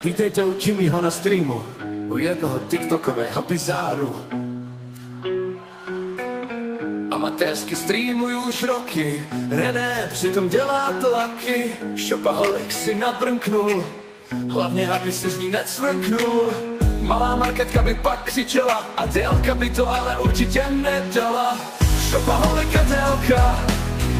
Vítejte u Jimmyho na streamu, u jednoho tiktokového bizáru. Amatérsky streamuju už roky, René přitom dělá tlaky. Shopaholic si nabrnknul, hlavně aby se z ní necvrknul. Malá marketka by pak křičela a délka by to ale určitě nedala. Shopaholic a délka,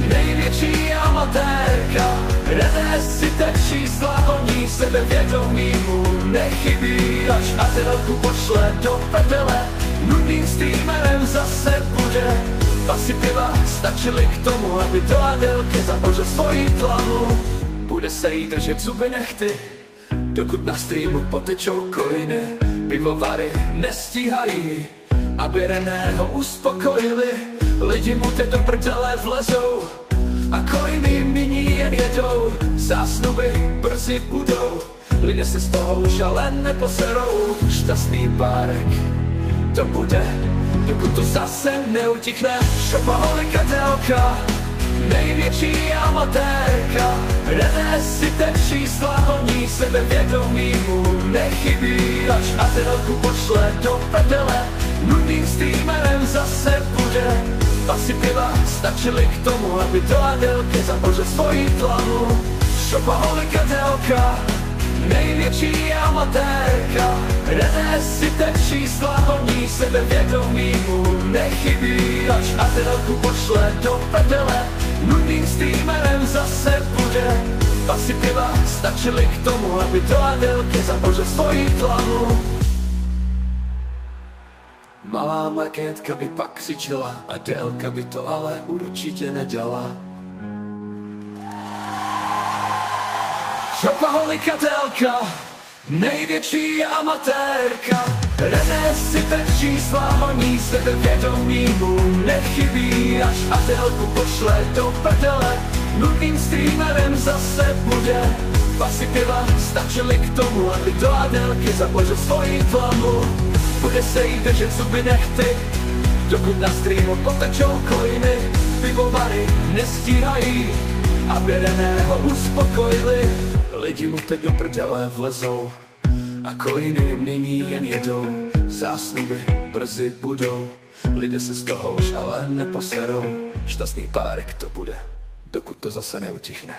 největší amatérka. René si teď čísla honí, sebevědomímu nechybí, až Adélku pošle do prdele. Nudným streamerem zase bude. Pasy piva stačily k tomu, aby do Adélky zabořil svoji tlavu. Bude se jí držet zuby nechty, dokud na streamu potečou coiny. Pivovary nestíhají, aby Reného uspokojili. Lidi mu teď do prdele vlezou a coiny nyní jen jedou. Zásnuby brzy budou, lidé se z toho už ale neposerou. Šťastný párek to bude, dokud to zase neutichne. Shopaholic a délka, největší amatérka. René si teď čísla honí, sebevědomímu nechybí, až Adélku pošle do prdele. Nudným streamerem zase bude. Pasy piva stačily k tomu, aby do Adélky zabořil svoji tlavu. Shopaholic a délka, největší amatérka. René si teď čísla honí, sebevědomímu nechybí, až Adélku pošle do prdele. Nudným streamerem zase bude. Pasy piva stačily k tomu, aby do Adélky zabořil svoji tlavu. Malá marketka by pak křičela, Adélka by to ale určitě nedala. Shopaholic a délka, největší amatérka. René si teď čísla honí, sebevědomímu nechybí, až Adélku pošle do prdele. Nudným streamerem zase bude. Pasy piva stačily k tomu, aby do Adélky zabořil svoji tlavu. Bude se jí držet zuby nechty, dokud na streamu potečou coiny. Pivovary nestíhají, aby Reného uspokojili. Lidi mu teď do prdele vlezou a coiny nyní jen jedou. Zásnuby brzy budou, lidé se z toho už ale neposerou. Šťastný párek to bude, dokud to zase neutichne.